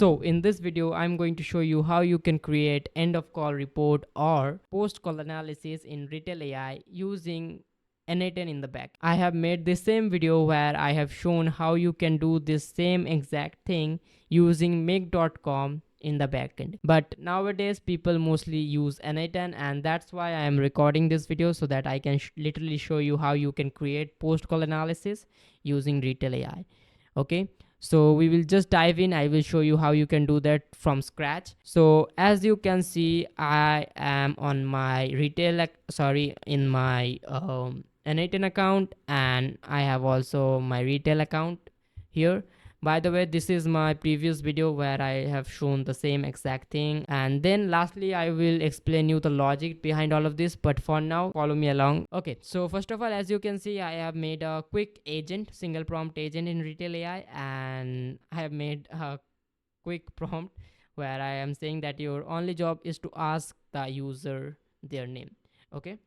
So in this video, I'm going to show you how you can create end of call report or post call analysis in Retell AI using N8N in the back. I have made the same video where I have shown how you can do this same exact thing using make.com in the backend. But nowadays people mostly use N8N, and that's why I am recording this video so that I can literally show you how you can create post call analysis using Retell AI. Okay, so we will just dive in. I will show you how you can do that from scratch. So as you can see, I am on my in my N8N account, and I have also my retail account here. By the way, this is my previous video where I have shown the same exact thing, and then lastly I will explain you the logic behind all of this, but for now follow me along. Okay, so first of all, as you can see, I have made a quick agent, single prompt agent in Retell AI, and I have made a quick prompt where I am saying that your only job is to ask the user their name. Okay,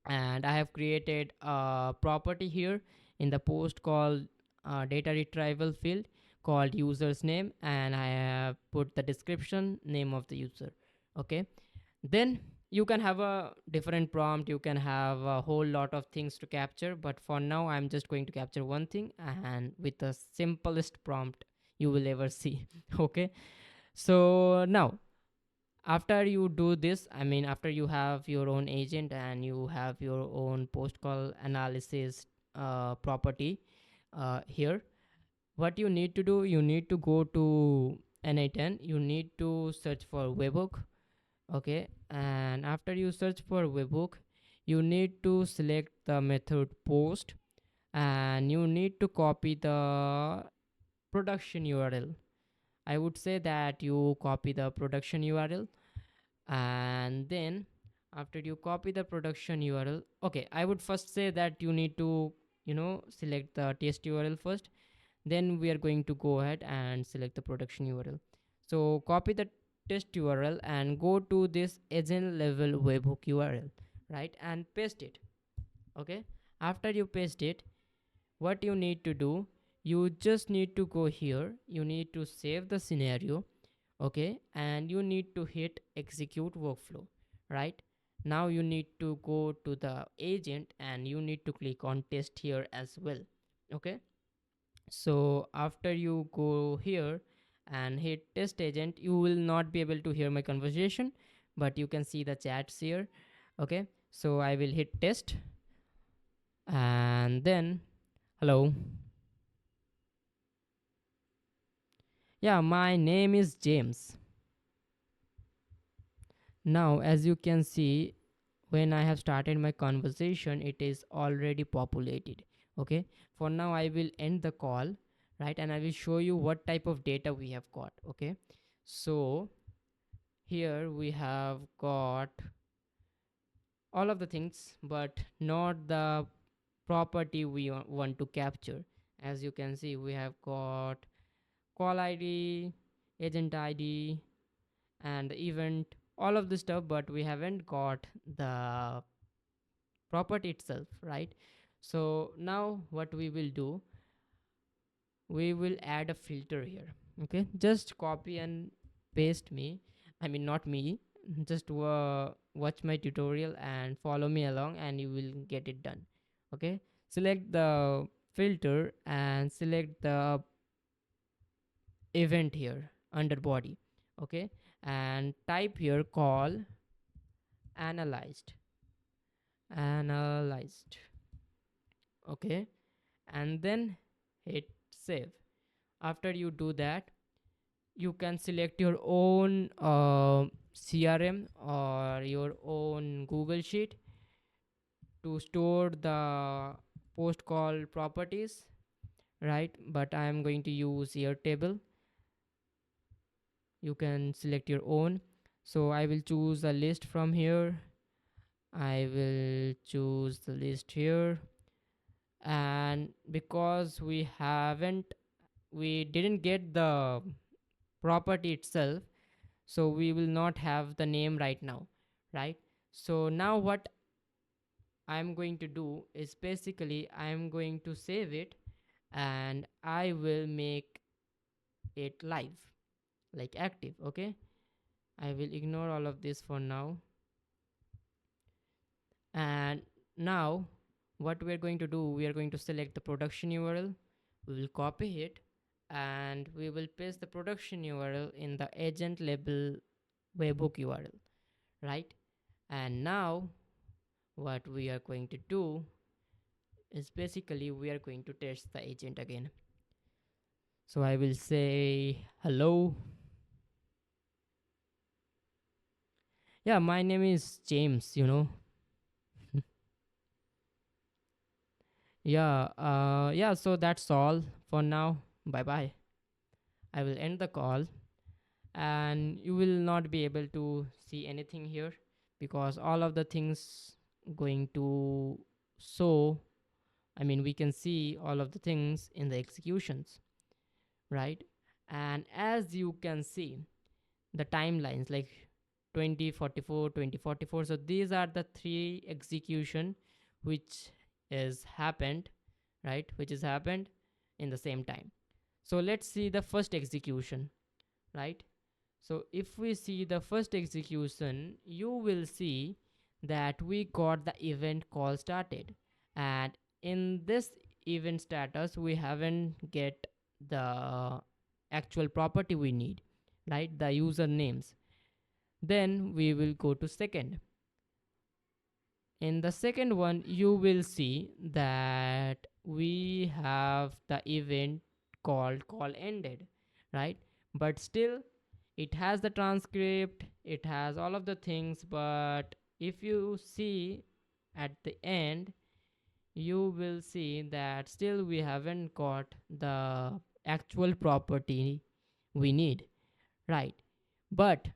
and I have created a property here in the post called data retrieval field called user's name, and I have put the description name of the user. Okay, then you can have a different prompt, you can have a whole lot of things to capture, but for now I'm just going to capture one thing, and with the simplest prompt you will ever see. Okay, so now after you do this, I mean after you have your own agent and you have your own post call analysis property here, what you need to do, you need to go to N8N, you need to search for webhook. Okay, and after you search for webhook, you need to select the method post, and you need to copy the production URL. I would say that you copy the production URL, and then after you copy the production URL, okay, I would first say that you need to select the test URL first, then we are going to go ahead and select the production URL. So copy the test URL and go to this agent level webhook URL, right, and paste it. Okay, after you paste it, what you need to do, you just need to go here, you need to save the scenario. Okay, and you need to hit execute workflow. Right, now you need to go to the agent and you need to click on test here as well. Okay, so after you go here and hit test agent, you will not be able to hear my conversation, but you can see the chats here. Okay, so I will hit test, and then hello, yeah, my name is James. Now as you can see, when I have started my conversation, it is already populated. Okay, for now I will end the call, right, and I will show you what type of data we have got. Okay, so here we have got all of the things, but not the property we want to capture. As you can see, we have got call ID, agent ID, and the event, all of the stuff, but we haven't got the property itself, right? So now what we will do, we will add a filter here. Okay, just copy and paste me, I mean not me, just watch my tutorial and follow me along and you will get it done. Okay, select the filter and select the event here under body. Okay, and type here call analyzed, analyzed. Okay, and then hit save. After you do that, you can select your own CRM or your own Google Sheet to store the post call properties, right? But I am going to use Airtable. You can select your own. So I will choose a list from here. I will choose the list here, and because we didn't get the property itself, so we will not have the name right now, right? So now what I'm going to do is basically I'm going to save it and I will make it live. like active. Okay, I will ignore all of this for now. And now what we are going to do, we are going to select the production URL, we will copy it, and we will paste the production URL in the agent label webhook URL, right? And now what we are going to do is basically we are going to test the agent again. So I will say hello. Yeah, my name is James, yeah, so that's all for now. Bye bye. I will end the call, and you will not be able to see anything here because all of the things going to show, I mean, we can see all of the things in the executions, right? And as you can see, the timelines like 2044, 2044. So these are the three execution which is happened, right? Which is happened in the same time. So let's see the first execution, right? So if we see the first execution, you will see that we got the event call started, and in this event status we haven't get the actual property we need, right? The usernames. Then we will go to second. In the second one, you will see that we have the event called call ended, right? But still it has the transcript, it has all of the things, but if you see at the end, you will see that still we haven't got the actual property we need, right? But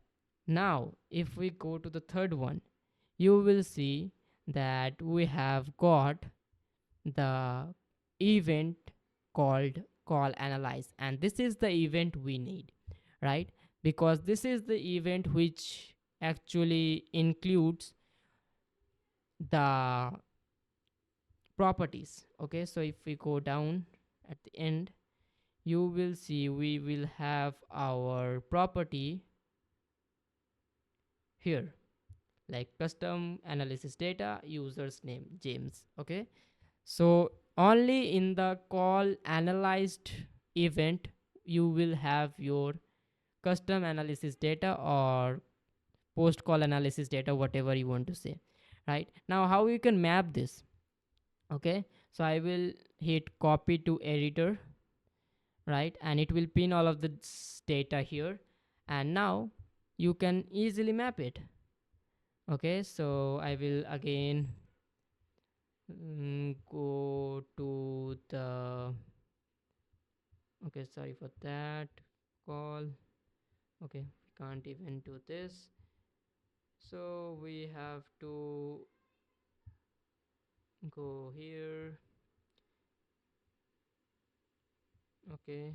now if we go to the third one, you will see that we have got the event called call analyze, and this is the event we need, right? Because this is the event which actually includes the properties. Okay, so if we go down at the end, you will see we will have our property here, like custom analysis data, users name James. Okay, so only in the call analyzed event you will have your custom analysis data or post call analysis data, whatever you want to say, right? Now how you can map this? Okay, so I will hit copy to editor, right? And it will pin all of the data here, and now you can easily map it. Okay, so I will again go to the, okay, sorry for that call. Okay, we can't even do this, so we have to go here. Okay,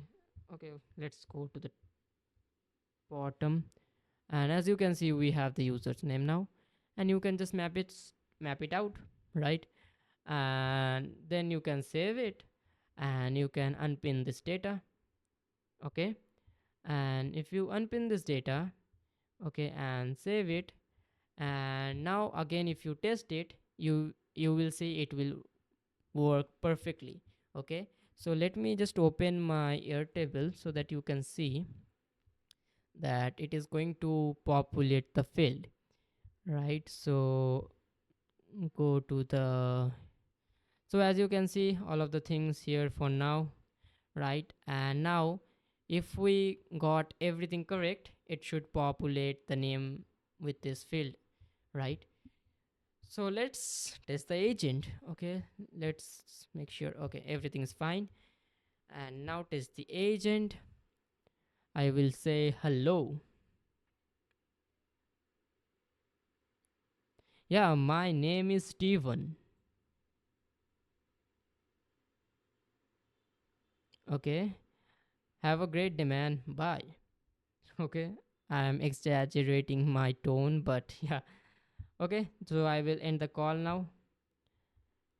okay, let's go to the bottom, and as you can see we have the user's name now, and you can just map it out, right? And then you can save it, and you can unpin this data. Okay, and if you unpin this data, okay, and save it, and now again if you test it, you will see it will work perfectly. Okay, so let me just open my Airtable so that you can see that it is going to populate the field, right? So go to the, so as you can see all of the things here for now, right? And now if we got everything correct, it should populate the name with this field, right? So let's test the agent. Okay, let's make sure, okay, everything is fine. And now test the agent. I will say hello. Yeah, my name is Steven. Okay, have a great day, man. Bye. Okay, I'm exaggerating my tone, but yeah. Okay, so I will end the call now.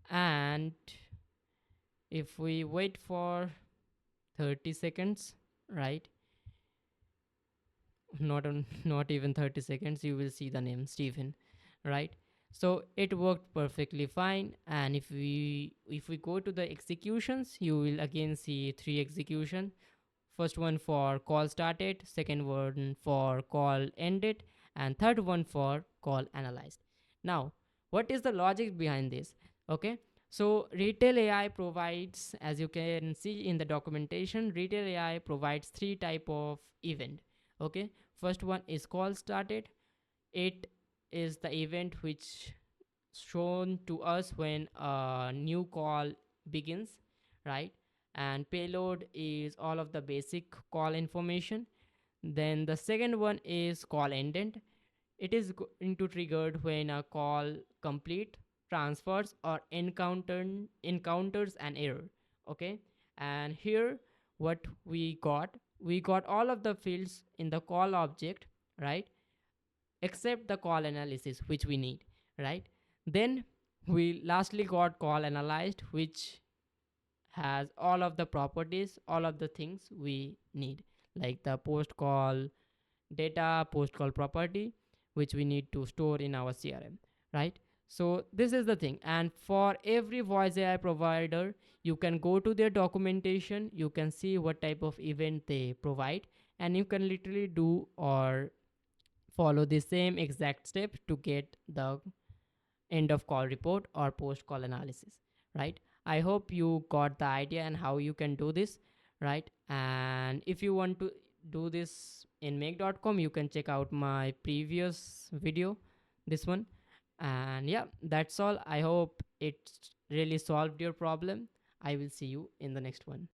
And if we wait for 30 seconds, right, not on not even 30 seconds you will see the name Stephen, right? So it worked perfectly fine. And if we go to the executions, you will again see three execution. First one for call started, second one for call ended, and third one for call analyzed. Now, what is the logic behind this? Okay, so Retail AI provides, as you can see in the documentation, Retail AI provides three type of event. Okay, first one is call started. It is the event which shown to us when a new call begins, right? And payload is all of the basic call information. Then the second one is call ended. It is going to triggered when a call complete, transfers, or encounters an error. Okay, and here what we got all of the fields in the call object, right? Except the call analysis which we need, right? Then we lastly got call analyzed, which has all of the properties, all of the things we need, like the post call data, post call property, which we need to store in our CRM, right? So this is the thing. And for every voice AI provider, you can go to their documentation, you can see what type of event they provide, and you can literally do or follow the same exact step to get the end of call report or post call analysis, right? I hope you got the idea and how you can do this, right? And if you want to do this in make.com, you can check out my previous video, this one. And yeah, that's all. I hope it really solved your problem. I will see you in the next one.